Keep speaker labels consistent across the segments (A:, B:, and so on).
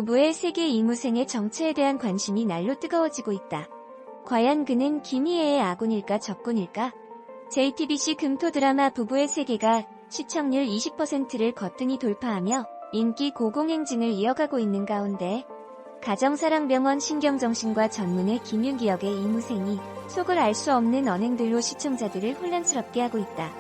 A: 부부의 세계 이무생의 정체에 대한 관심이 날로 뜨거워지고 있다. 과연 그는 김희애의 아군일까 적군일까? JTBC 금토 드라마 부부의 세계가 시청률 20%를 거뜬히 돌파하며 인기 고공행진을 이어가고 있는 가운데 가정사랑병원 신경정신과 전문의 김윤기 역의 이무생이 속을 알 수 없는 언행들로 시청자들을 혼란스럽게 하고 있다.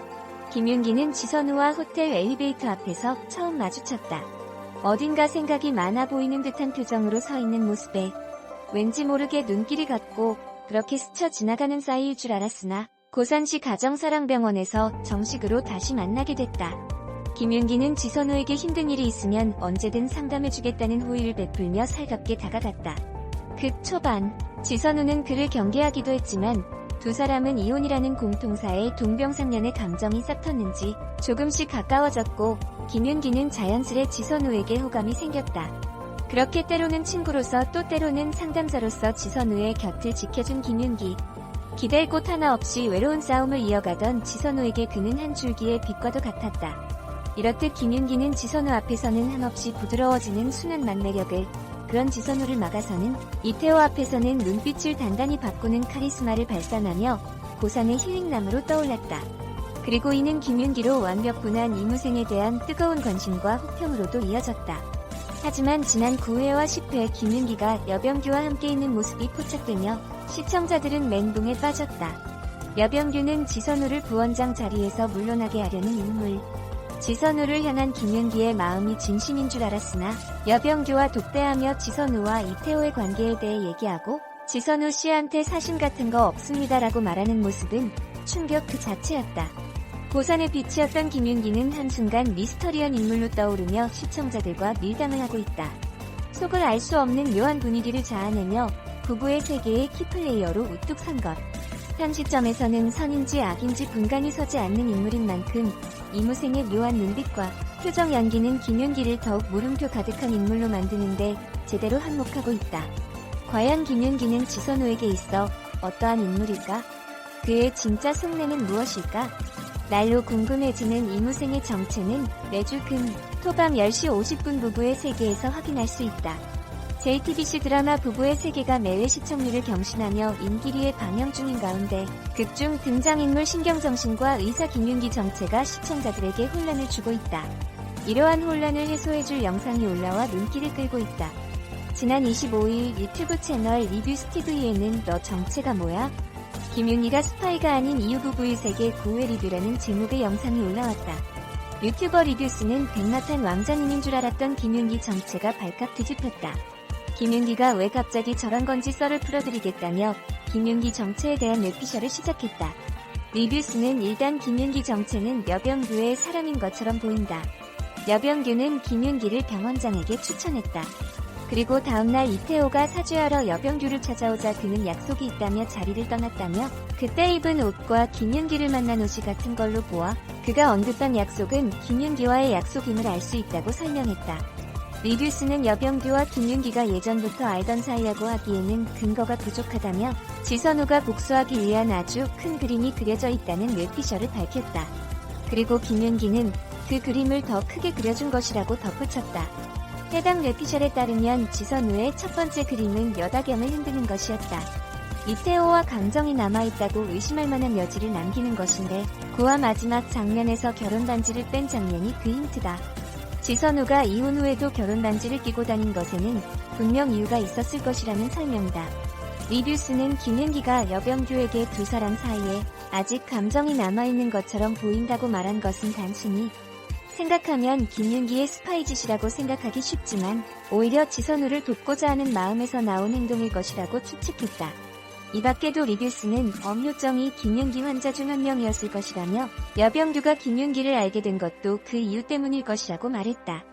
A: 김윤기는 지선우와 호텔 엘리베이터 앞에서 처음 마주쳤다. 어딘가 생각이 많아 보이는 듯한 표정으로 서 있는 모습에 왠지 모르게 눈길이 갔고 그렇게 스쳐 지나가는 사이일 줄 알았으나 고산시 가정사랑병원에서 정식으로 다시 만나게 됐다. 김윤기는 지선우에게 힘든 일이 있으면 언제든 상담해주겠다는 호의를 베풀며 살갑게 다가갔다. 극 초반, 지선우는 그를 경계하기도 했지만 두 사람은 이혼이라는 공통사에 동병상련의 감정이 싹텄는지 조금씩 가까워졌고 김윤기는 자연스레 지선우에게 호감이 생겼다. 그렇게 때로는 친구로서 또 때로는 상담자로서 지선우의 곁을 지켜준 김윤기. 기댈 곳 하나 없이 외로운 싸움을 이어가던 지선우에게 그는 한 줄기의 빛과도 같았다. 이렇듯 김윤기는 지선우 앞에서는 한없이 부드러워지는 순한 만매력을, 그런 지선우를 막아서는 이태호 앞에서는 눈빛을 단단히 바꾸는 카리스마를 발산하며 고산의 힐링남으로 떠올랐다. 그리고 이는 김윤기로 완벽분한 이무생에 대한 뜨거운 관심과 호평으로도 이어졌다. 하지만 지난 9회와 10회 김윤기가 여병규와 함께 있는 모습이 포착되며 시청자들은 멘붕에 빠졌다. 여병규는 지선우를 부원장 자리에서 물러나게 하려는 인물. 지선우를 향한 김윤기의 마음이 진심인 줄 알았으나 여병규와 독대하며 지선우와 이태호의 관계에 대해 얘기하고 지선우 씨한테 사심 같은 거 없습니다라고 말하는 모습은 충격 그 자체였다. 고산의 빛이었던 김윤기는 한순간 미스터리한 인물로 떠오르며 시청자들과 밀당을 하고 있다. 속을 알 수 없는 묘한 분위기를 자아내며 부부의 세계의 키플레이어로 우뚝 선 것. 현 시점에서는 선인지 악인지 분간이 서지 않는 인물인 만큼 이무생의 묘한 눈빛과 표정 연기는 김윤기를 더욱 물음표 가득한 인물로 만드는데 제대로 한몫하고 있다. 과연 김윤기는 지선우에게 있어 어떠한 인물일까? 그의 진짜 속내는 무엇일까? 날로 궁금해지는 이무생의 정체는 매주 금, 토밤 10시 50분 부부의 세계에서 확인할 수 있다. JTBC 드라마 부부의 세계가 매회 시청률을 경신하며 인기리에 방영 중인 가운데 극중 등장인물 신경정신과 의사 김윤기 정체가 시청자들에게 혼란을 주고 있다. 이러한 혼란을 해소해줄 영상이 올라와 눈길을 끌고 있다. 지난 25일 유튜브 채널 리뷰스티브이에는 너 정체가 뭐야? 김윤기가 스파이가 아닌 이유 부부의 세계 9회 리뷰라는 제목의 영상이 올라왔다. 유튜버 리뷰스는 백마탄 왕자님인 줄 알았던 김윤기 정체가 발칵 뒤집혔다. 김윤기가 왜 갑자기 저런 건지 썰을 풀어드리겠다며 김윤기 정체에 대한 뇌피셜을 시작했다. 리뷰스는 일단 김윤기 정체는 여병규의 사람인 것처럼 보인다. 여병규는 김윤기를 병원장에게 추천했다. 그리고 다음날 이태호가 사죄하러 여병규를 찾아오자 그는 약속이 있다며 자리를 떠났다며 그때 입은 옷과 김윤기를 만난 옷이 같은 걸로 보아 그가 언급한 약속은 김윤기와의 약속임을 알 수 있다고 설명했다. 리뷰스는 여병규와 김윤기가 예전부터 알던 사이라고 하기에는 근거가 부족하다며 지선우가 복수하기 위한 아주 큰 그림이 그려져 있다는 뇌피셜을 밝혔다. 그리고 김윤기는 그 그림을 더 크게 그려준 것이라고 덧붙였다. 해당 뇌피셜에 따르면 지선우의 첫 번째 그림은 여다겸을 흔드는 것이었다. 이태호와 감정이 남아있다고 의심할 만한 여지를 남기는 것인데 그와 마지막 장면에서 결혼반지를 뺀 장면이 그 힌트다. 지선우가 이혼 후에도 결혼반지를 끼고 다닌 것에는 분명 이유가 있었을 것이라는 설명이다. 리뷰스는 김윤기가 여병규에게 두 사람 사이에 아직 감정이 남아있는 것처럼 보인다고 말한 것은 단순히 생각하면 김윤기의 스파이 짓이라고 생각하기 쉽지만 오히려 지선우를 돕고자 하는 마음에서 나온 행동일 것이라고 추측했다. 이 밖에도 리뷰스는 엄효정이 김윤기 환자 중 한 명이었을 것이라며 여병규가 김윤기를 알게 된 것도 그 이유 때문일 것이라고 말했다.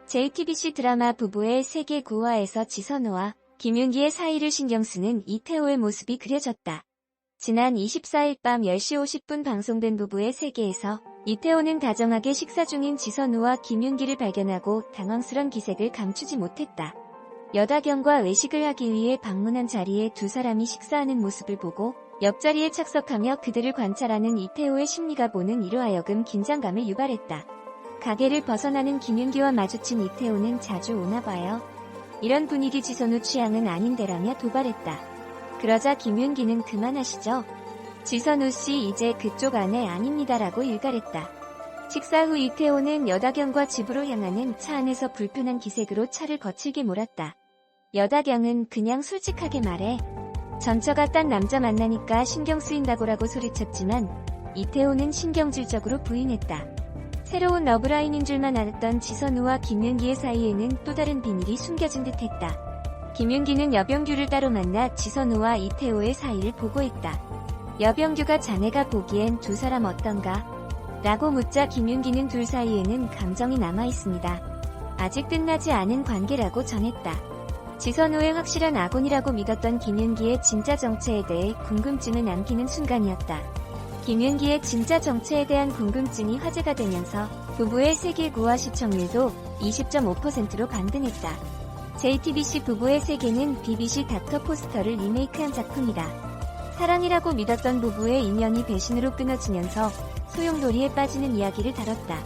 A: JTBC 드라마 부부의 세계 9화에서 지선우와 김윤기의 사이를 신경쓰는 이태호의 모습이 그려졌다. 지난 24일 밤 10시 50분 방송된 부부의 세계에서 이태호는 다정하게 식사 중인 지선우와 김윤기를 발견하고 당황스런 기색을 감추지 못했다. 여다겸과 외식을 하기 위해 방문한 자리에 두 사람이 식사하는 모습을 보고 옆자리에 착석하며 그들을 관찰하는 이태호의 심리가 보는 이로 하여금 긴장감을 유발했다. 가게를 벗어나는 김윤기와 마주친 이태호는 자주 오나봐요. 이런 분위기 지선우 취향은 아닌데라며 도발했다. 그러자 김윤기는 그만하시죠. 지선우 씨 이제 그쪽 아내 아닙니다라고 일갈했다. 식사 후 이태호는 여다경과 집으로 향하는 차 안에서 불편한 기색으로 차를 거칠게 몰았다. 여다경은 그냥 솔직하게 말해. 전처가 딴 남자 만나니까 신경 쓰인다고라고 소리쳤지만 이태호는 신경질적으로 부인했다. 새로운 러브라인인 줄만 알았던 지선우와 김윤기의 사이에는 또 다른 비밀이 숨겨진 듯했다. 김윤기는 여병규를 따로 만나 지선우와 이태호의 사이를 보고했다. 여병규가 자네가 보기엔 두 사람 어떤가? 라고 묻자 김윤기는 둘 사이에는 감정이 남아있습니다. 아직 끝나지 않은 관계라고 전했다. 지선우의 확실한 아군이라고 믿었던 김윤기의 진짜 정체에 대해 궁금증을 남기는 순간이었다. 김윤기의 진짜 정체에 대한 궁금증이 화제가 되면서 부부의 세계 구화 시청률도 20.5%로 반등했다. JTBC 부부의 세계는 BBC 닥터 포스터를 리메이크한 작품이다. 사랑이라고 믿었던 부부의 인연이 배신으로 끊어지면서 소용돌이에 빠지는 이야기를 다뤘다.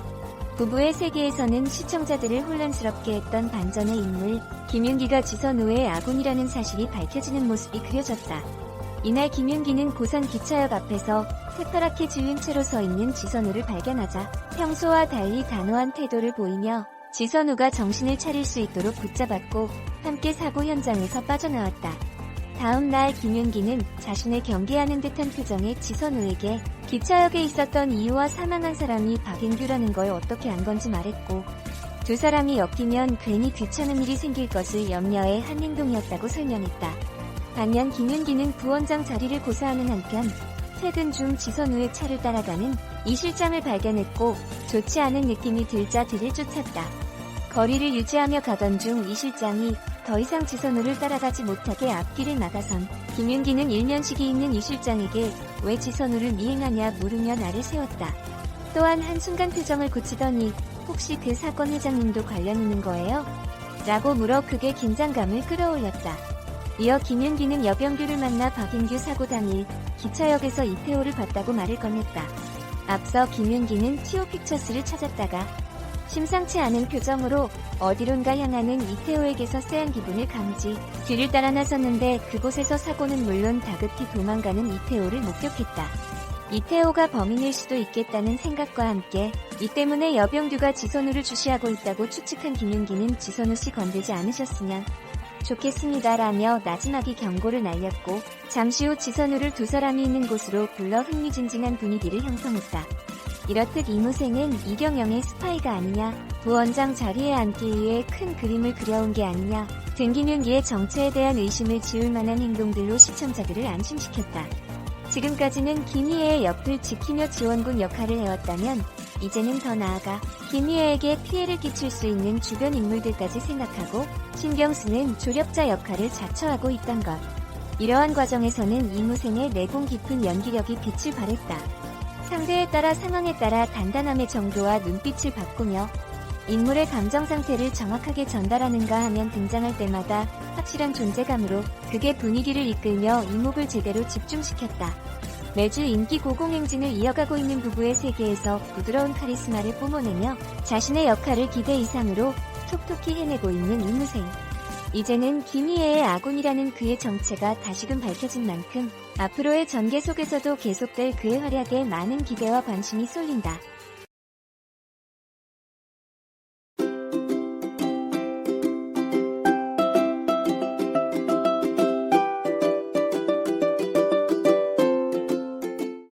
A: 부부의 세계에서는 시청자들을 혼란스럽게 했던 반전의 인물 김윤기가 지선우의 아군이라는 사실이 밝혀지는 모습이 그려졌다. 이날 김윤기는 고산 기차역 앞에서 새파랗게 지은 채로 서 있는 지선우를 발견하자 평소와 달리 단호한 태도를 보이며 지선우가 정신을 차릴 수 있도록 붙잡았고 함께 사고 현장에서 빠져나왔다. 다음 날 김윤기는 자신을 경계하는 듯한 표정의 지선우에게 기차역에 있었던 이유와 사망한 사람이 박인규라는 걸 어떻게 안 건지 말했고 두 사람이 엮이면 괜히 귀찮은 일이 생길 것을 염려해 한 행동이었다고 설명했다. 반면 김윤기는 부원장 자리를 고사하는 한편 퇴근 중 지선우의 차를 따라가는 이 실장을 발견했고 좋지 않은 느낌이 들자 뒤를 쫓았다. 거리를 유지하며 가던 중 이 실장이 더 이상 지선우를 따라가지 못하게 앞길을 막아선 김윤기는 일면식이 있는 이 실장에게 왜 지선우를 미행하냐 물으며 나를 세웠다. 또한 한순간 표정을 고치더니 혹시 그 사건 회장님도 관련 있는 거예요? 라고 물어 크게 긴장감을 끌어올렸다. 이어 김윤기는 여병규를 만나 박인규 사고 당일 기차역에서 이태호를 봤다고 말을 꺼냈다. 앞서 김윤기는 티오픽처스를 찾았다가 심상치 않은 표정으로 어디론가 향하는 이태호에게서 쎄한 기분을 감지 뒤를 따라 나섰는데 그곳에서 사고는 물론 다급히 도망가는 이태호를 목격했다. 이태호가 범인일 수도 있겠다는 생각과 함께 이 때문에 여병규가 지선우를 주시하고 있다고 추측한 김윤기는 지선우 씨 건들지 않으셨으면 좋겠습니다라며 나지막이 경고를 날렸고 잠시 후 지선우를 두 사람이 있는 곳으로 불러 흥미진진한 분위기를 형성했다. 이렇듯 이무생은 이경영의 스파이가 아니냐, 부원장 자리에 앉기 위해 큰 그림을 그려온 게 아니냐 등 김윤기의 정체에 대한 의심을 지울 만한 행동들로 시청자들을 안심시켰다. 지금까지는 김희애의 옆을 지키며 지원군 역할을 해왔다면 이제는 더 나아가 김희애에게 피해를 끼칠 수 있는 주변 인물들까지 생각하고 신경 쓰는 조력자 역할을 자처하고 있던 것. 이러한 과정에서는 이무생의 내공 깊은 연기력이 빛을 발했다. 상대에 따라 상황에 따라 단단함의 정도와 눈빛을 바꾸며 인물의 감정 상태를 정확하게 전달하는가 하면 등장할 때마다 확실한 존재감으로 극의 분위기를 이끌며 이목을 제대로 집중시켰다. 매주 인기 고공행진을 이어가고 있는 부부의 세계에서 부드러운 카리스마를 뿜어내며 자신의 역할을 기대 이상으로 톡톡히 해내고 있는 이무생. 이제는 김희애의 아군이라는 그의 정체가 다시금 밝혀진 만큼 앞으로의 전개 속에서도 계속될 그의 활약에 많은 기대와 관심이 쏠린다.